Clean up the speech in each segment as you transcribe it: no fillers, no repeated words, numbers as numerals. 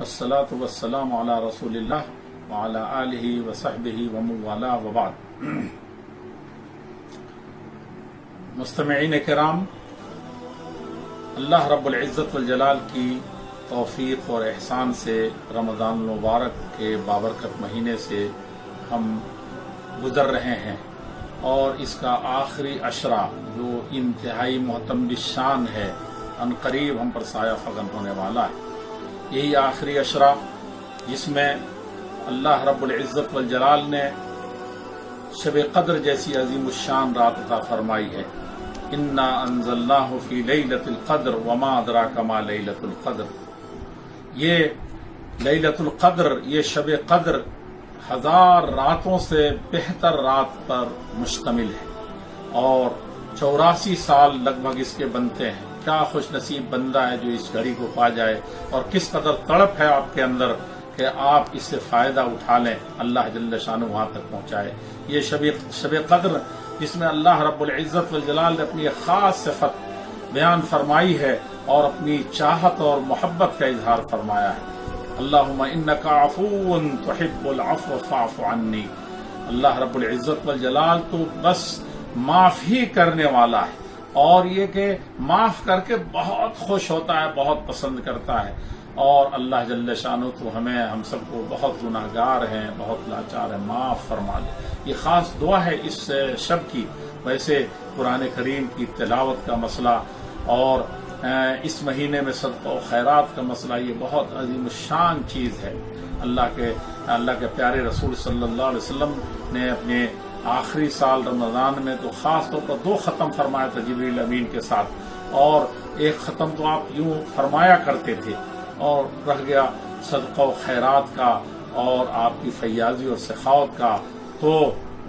वस्सलातु वस्सलामु अला रसूलिल्लाह व अला आलिहि व सहबिहि व मन वाला व बाद। मुस्तमिईन किराम, अल्लाह रब्बुल इज़्ज़त वल जलाल की तौफीक और एहसान से रमज़ान मुबारक के बाबरकत महीने से हम गुजर रहे हैं और इसका आखिरी अशरा जो इंतहाई मोहतम शान है अनकरीब हम पर साया फगन होने वाला है। यही आखिरी अशरा जिसमें अल्लाह रब्बुल इज़्ज़त वल जलाल ने शब क़द्र जैसी अजीम शान रात अता फरमाई है। इन्ना अंज़लनाहु फी लैलतिल क़द्र वमा अदराका मा लैलतुल क़द्र। ये लैलतुल क़द्र, ये शब क़द्र 1000 रातों से बेहतर रात पर मुश्तमिल है और 84 साल लगभग इसके बनते हैं। क्या खुश नसीब बंदा है जो इस घड़ी को पा जाए और किस कदर तड़प है आपके अंदर कि आप इससे फायदा उठा लें। अल्लाह जल्ल शानु वहां तक पहुंचाए। ये शब क़द्र जिसमें अल्लाह रब्बुल इज़्ज़त वल जलाल ने अपनी खास सिफत बयान फरमाई है और अपनी चाहत और मोहब्बत का इजहार फरमाया है। अल्लाहुम्मा इन्नका अफ़ूउन तुहिब्बुल अफ़्व फ़अफ़ु अन्नी। अल्लाह रब्बुल इज़्ज़त वल जलाल तो बस माफ ही करने वाला है और ये कि माफ करके बहुत खुश होता है, बहुत पसंद करता है। और अल्लाह जल्ल शानु तो हम सबको बहुत गुनाहगार हैं, बहुत लाचार हैं, माफ फरमा दे। ये खास दुआ है इस शब की। वैसे कुरान करीम की तिलावत का मसला और इस महीने में सदका और खैरात का मसला ये बहुत अजीम शान चीज़ है। अल्लाह के प्यारे रसूल सल्लल्लाहु अलैहि वसल्लम ने अपने आखिरी साल रमज़ान में तो ख़ास तौर पर 2 ख़त्म फरमाया था जिब्रील अमीन के साथ, और एक ख़त्म तो आप यूँ फरमाया करते थे और रह गया सदका और खैरात का और आपकी फैयाजी और सखावत का। तो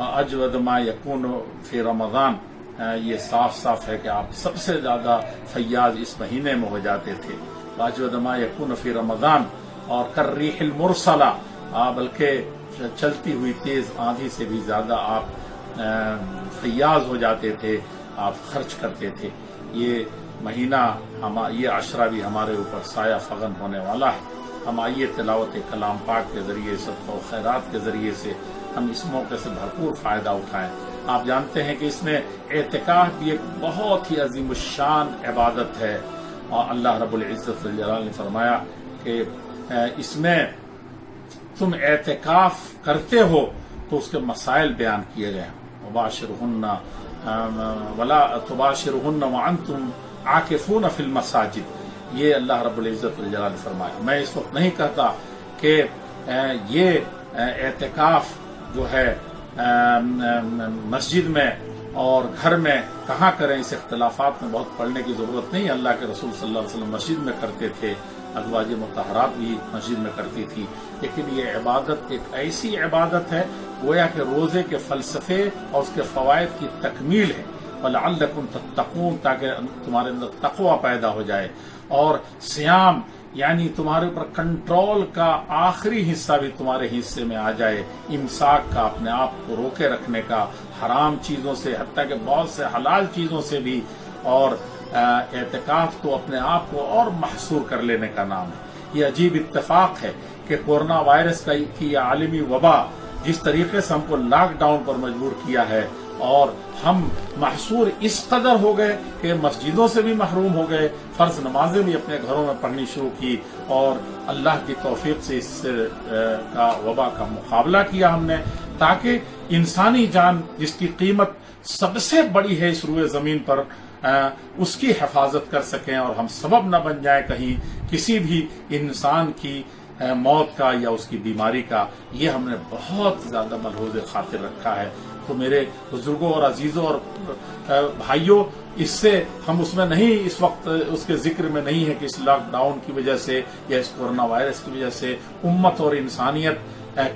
अजवद मा यकून फी रमज़ान, ये साफ साफ है कि आप सबसे ज़्यादा फैयाज इस महीने में हो जाते थे। अजवद मा यकून फी रमज़ान और कर रिहिल मुरसला, बल्कि चलती हुई तेज आंधी से भी ज्यादा आप फैयाज हो जाते थे, आप खर्च करते थे। ये महीना ये अशरा भी हमारे ऊपर साया फगन होने वाला है। हम आइए तिलावत कलाम पाक के जरिए, सदका और खैरात के जरिए से हम इस मौके से भरपूर फायदा उठाएं। आप जानते हैं कि इसमें एतिकाफ भी एक बहुत ही अजीम शान इबादत है और अल्लाह रब्बुल इज़्ज़त वल जलाल ने फरमाया कि इसमें तुम एतिकाफ करते हो तो उसके मसाइल बयान किए गए। वबाशिरुहुन्ना वला तुबाशिरुहुन्ना व अंतुम आकिफून फिल मसाजिद। ये अल्लाह रब्बुल इज़्ज़त वल जलाल ने फरमाया। मैं इस वक्त नहीं कहता कि ये एतिकाफ जो है मस्जिद में और घर में कहाँ करें, इस इख्तिलाफात में बहुत पढ़ने की जरूरत नहीं। अल्लाह के रसूल सल्लल्लाहु अलैहि वसल्लम मस्जिद में करते थे, अज़वाज मुतहरात भी मस्जिद में करती थी। लेकिन ये इबादत एक ऐसी इबादत है गोया के रोजे के फलसफे और उसके फवायद की तकमील है। वलअल्लकुम तत्तकून, ताकि तुम्हारे अंदर तकवा पैदा हो जाए। और सियाम यानी तुम्हारे ऊपर कंट्रोल का आखिरी हिस्सा भी तुम्हारे हिस्से में आ जाए। इमसाक का, अपने आप को रोके रखने का, हराम चीजों से हत्ता के बहुत से हलाल चीजों से भी। और एतिकाफ तो अपने आप को और महसूर कर लेने का नाम है। ये अजीब इत्तेफाक है कि कोरोना वायरस की आलमी वबा जिस तरीके से हमको लॉकडाउन पर मजबूर किया है और हम महसूर इस कदर हो गए कि मस्जिदों से भी महरूम हो गए, फर्ज नमाजें भी अपने घरों में पढ़नी शुरू की और अल्लाह की तौफीक से इस का वबा का मुकाबला किया हमने, ताकि इंसानी जान जिसकी कीमत सबसे बड़ी है इस रूए जमीन पर उसकी हिफाजत कर सकें और हम सबब न बन जाए कहीं किसी भी इंसान की मौत का या उसकी बीमारी का। ये हमने बहुत ज्यादा मलहूज़ खातिर रखा है। तो मेरे बुजुर्गों और अजीजों और भाइयों, इससे हम उसमें नहीं, इस वक्त उसके जिक्र में नहीं है कि इस लॉकडाउन की वजह से या इस कोरोना वायरस की वजह से उम्मत और इंसानियत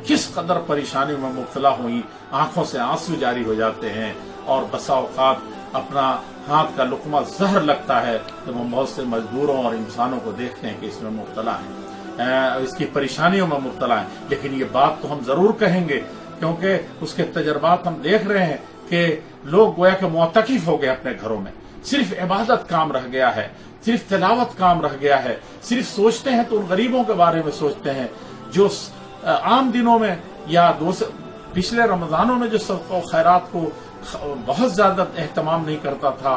किस कदर परेशानी में मुब्तला हुई। आंखों से आंसू जारी हो जाते हैं और बसा औकात अपना हाथ का लुकमा जहर लगता है जब हम बहुत से मजदूरों और इंसानों को देखते हैं कि इसमें मुब्तला है, इसकी परेशानियों में मुब्तला है। लेकिन ये बात तो हम जरूर कहेंगे क्योंकि उसके तजर्बात हम देख रहे हैं कि लोग गोया के मुअतकिफ हो गए अपने घरों में, सिर्फ इबादत काम रह गया है। सिर्फ तिलावत काम रह गया है। सिर्फ सोचते हैं तो उन गरीबों के बारे में सोचते हैं जो आम दिनों में या पिछले रमजानों में जो सदका और खैरात को बहुत ज्यादा एहतमाम नहीं करता था,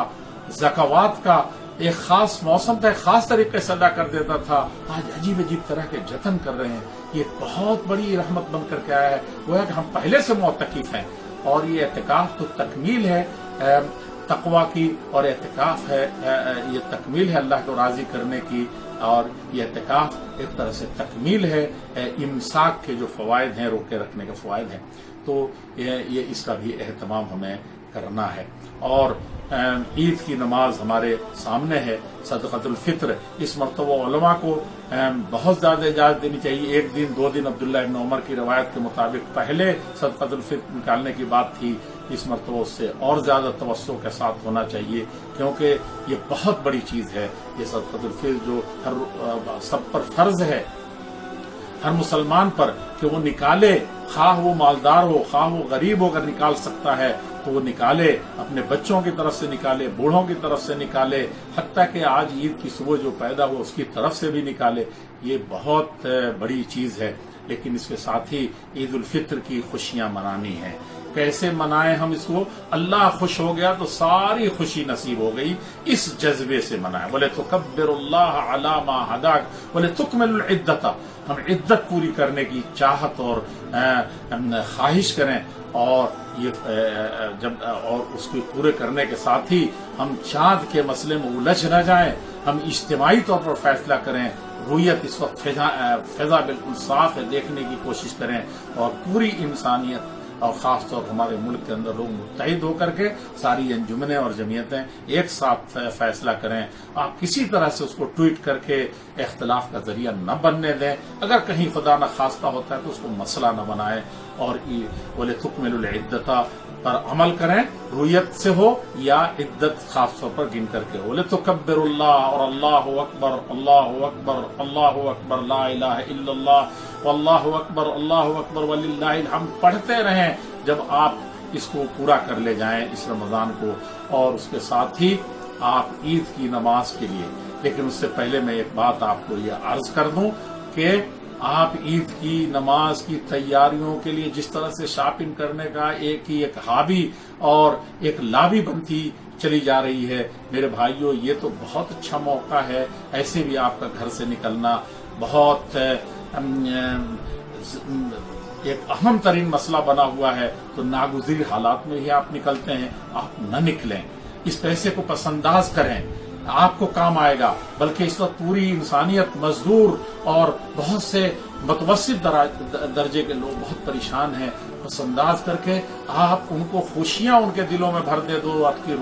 ज़कावात का एक खास मौसम था, खास तरीके से अदा कर देता था, आज अजीब अजीब तरह के जतन कर रहे हैं। ये बहुत बड़ी रहमत बन करके आया है। वो है कि हम पहले से मुअत्तकिफ हैं और ये एतिकाफ तो तकमील है तकवा की, और एतिकाफ है ये तकमील है अल्लाह को राजी करने की, और ये एतिकाफ एक तरह से तकमील है इमसाक के जो फवायद हैं, रोके रखने के फवायद हैं। तो ये इसका भी एहतमाम हमें करना है। और ईद की नमाज हमारे सामने है, सदक़तुल फित्र। इस मरतबा उलमा को बहुत ज्यादा इजाजत देनी चाहिए। एक दिन 2 दिन अब्दुल्लाह इब्न उमर की रवायत के मुताबिक पहले सदक़तुल फित्र निकालने की बात थी, इस मरतबा उससे और ज्यादा तवस्सु के साथ होना चाहिए, क्योंकि ये बहुत बड़ी चीज है। ये सदक़तुल फित्र जो हर सब पर फर्ज है, हर मुसलमान पर, कि वो निकाले, खा वो मालदार हो, खा वो गरीब हो, अगर निकाल सकता है तो वो निकाले, अपने बच्चों की तरफ से निकाले, बूढ़ों की तरफ से निकाले, हत्ता कि आज ईद की सुबह जो पैदा हो उसकी तरफ से भी निकाले। ये बहुत बड़ी चीज है। लेकिन इसके साथ ही ईद उल फित्र की खुशियां मनानी है। कैसे मनाएं हम इसको? अल्लाह खुश हो गया तो सारी खुशी नसीब हो गई, इस जज्बे से मनाएं। बोले तो कब्बिरुल्लाह अला मा हदाक, बोले तुकमिलुल इद्दता, हम इद्दत पूरी करने की चाहत और ख्वाहिश करें, और ये और उसको पूरे करने के साथ ही हम चाँद के मसले में उलझ न जाएं, हम इज्तिमाई तौर पर फैसला करें। रुयत इस वक्त फिजा बिल्कुल साफ है, देखने की कोशिश करें, और पूरी इंसानियत और खास तौर हमारे मुल्क के अंदर लोग मुत्तहिद होकर के सारी अंजुमनें और जमीयतें एक साथ फैसला करें। आप किसी तरह से उसको ट्वीट करके इख्तिलाफ का जरिया न बनने दें। अगर कहीं खुदा न खास्ता होता है तो उसको मसला न बनाएं, और बोले तुकमिलुल इद्दता पर अमल करें, रुयत से हो या इद्दत खास तौर पर गिन करके। बोले तो कब्बिरुल्लाह और अल्लाहु अकबर, अल्लाहु अकबर, अल्लाहु अकबर, ला इलाहा इल्लल्लाह, अल्लाहु अकबर, अल्लाहु अकबर वलिल्लाहिल हम्द पढ़ते रहें जब आप इसको पूरा कर ले जाएं इस रमजान को। और उसके साथ ही आप ईद की नमाज के लिए, लेकिन उससे पहले मैं एक बात आपको ये अर्ज कर दूं कि आप ईद की नमाज की तैयारियों के लिए जिस तरह से शॉपिंग करने का एक हाबी और एक लाभी बनती चली जा रही है, मेरे भाइयों ये तो बहुत अच्छा मौका है। ऐसे भी आपका घर से निकलना बहुत एक अहम तरीन मसला बना हुआ है, तो नागुज़ीर हालात में ही आप निकलते हैं। आप न निकलें, इस पैसे को पसंदाज करें, आपको काम आएगा। बल्कि इस वक्त पूरी इंसानियत, मजदूर और बहुत से मुतवस्सित दर्जे के लोग बहुत परेशान हैं। पसंदाज करके आप उनको खुशियां उनके दिलों में भर दे दो, आपकी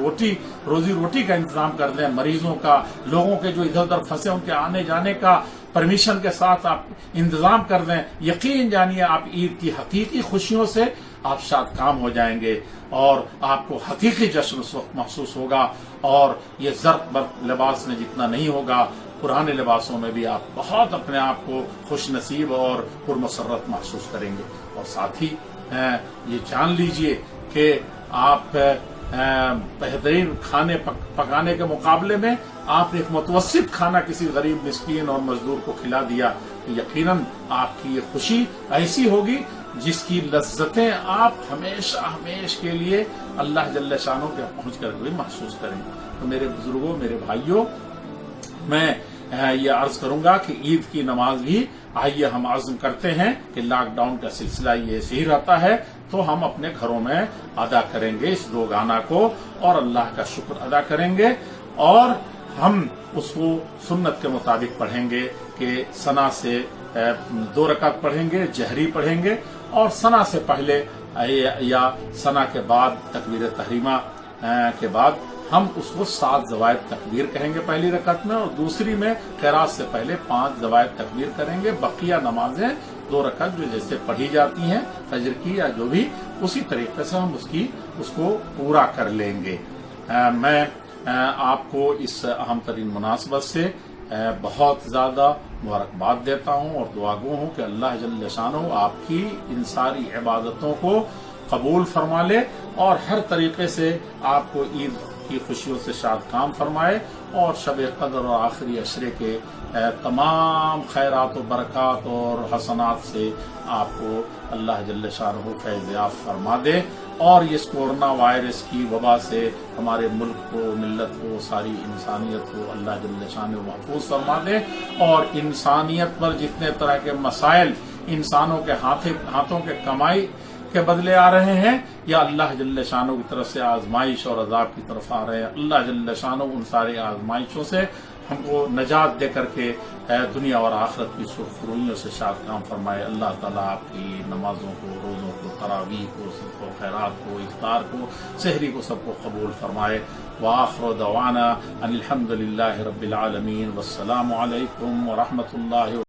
रोजी रोटी का इंतजाम कर दें, मरीजों का, लोगों के जो इधर उधर फंसे उनके आने जाने का परमिशन के साथ आप इंतजाम कर दें। यकीन जानिए आप ईद की हकीकी खुशियों से आप शाद काम हो जाएंगे, और आपको हकीकी जश्न उस वक्त महसूस होगा। और ये ज़र्क बर्क लिबास में जितना नहीं होगा, पुराने लिबासों में भी आप बहुत अपने आप को खुश नसीब और पुरमसरत महसूस करेंगे। और साथ ही ये जान लीजिए कि आप बेहतरीन खाने पकाने के मुकाबले में आप एक मुतवस्सित खाना किसी गरीब, मिस्कीन और मजदूर को खिला दिया, तो यकीनन आपकी ये खुशी ऐसी होगी जिसकी लज्जतें आप हमेशा के लिए अल्लाह जल्ल शानो के पहुंच कर भी महसूस करेंगे। तो मेरे बुजुर्गों, मेरे भाइयों, मैं ये अर्ज करूंगा कि ईद की नमाज भी आइए हम आज़म करते हैं कि लॉकडाउन का सिलसिला ये ऐसे ही रहता है तो हम अपने घरों में अदा करेंगे इस रोजाना को, और अल्लाह का शुक्र अदा करेंगे, और हम उसको सुन्नत के मुताबिक पढ़ेंगे कि सना से 2 रकात पढ़ेंगे, जहरी पढ़ेंगे, और सना से पहले या सना के बाद तकबीर तहरीमा के बाद हम उसको 7 ज़वायद तकबीर कहेंगे पहली रकत में, और दूसरी में क़िरात से पहले 5 ज़वायद तकबीर करेंगे। बकिया नमाजें 2 रकत जो जैसे पढ़ी जाती हैं फजर की या जो भी, उसी तरीके से हम उसको पूरा कर लेंगे। मैं आपको इस अहम तरीन मुनासबत से बहुत ज्यादा मुबारकबाद देता हूँ और दुआगो हूँ कि अल्लाह जल्ल शानो आपकी इन सारी इबादतों को कबूल फरमा ले, और हर तरीके से आपको ईद की खुशियों से शाद काम फरमाए और शब कदर और आखिरी अशरे के तमाम खैरात व बरक़ात और हसनात से आपको अल्लाह जल्ल शानहू फैज़-ए-आफ़ फरमा दे और इस कोरोना वायरस की वबा से हमारे मुल्क को, मिल्लत को, सारी इंसानियत को अल्लाह जल्ल शानहू महफूज फरमा दे और इंसानियत पर जितने तरह के मसाइल इंसानों के हाथों के कमाई के बदले आ रहे हैं या अल्लाह जल्ल शानहू की तरफ से आजमाइश और अजाब की तरफ आ रहे हैं, अल्लाह जल्ल शानहू उन सारे आजमाइशों से हमको नजात दे करके दुनिया और आखिरत की सुरखरुइयों से शाद काम फरमाए। अल्लाह ताला आपकी नमाजों को, रोज़ों को, तरावीह को, सबको खैरात को, इफ्तार को, सहरी को सबको कबूल फरमाए। व आखिर दवाना अनिल हम्दुलिल्लाहि रब्बिल आलमीन। वस्सलामु अलैकुम व रहमतुल्लाहि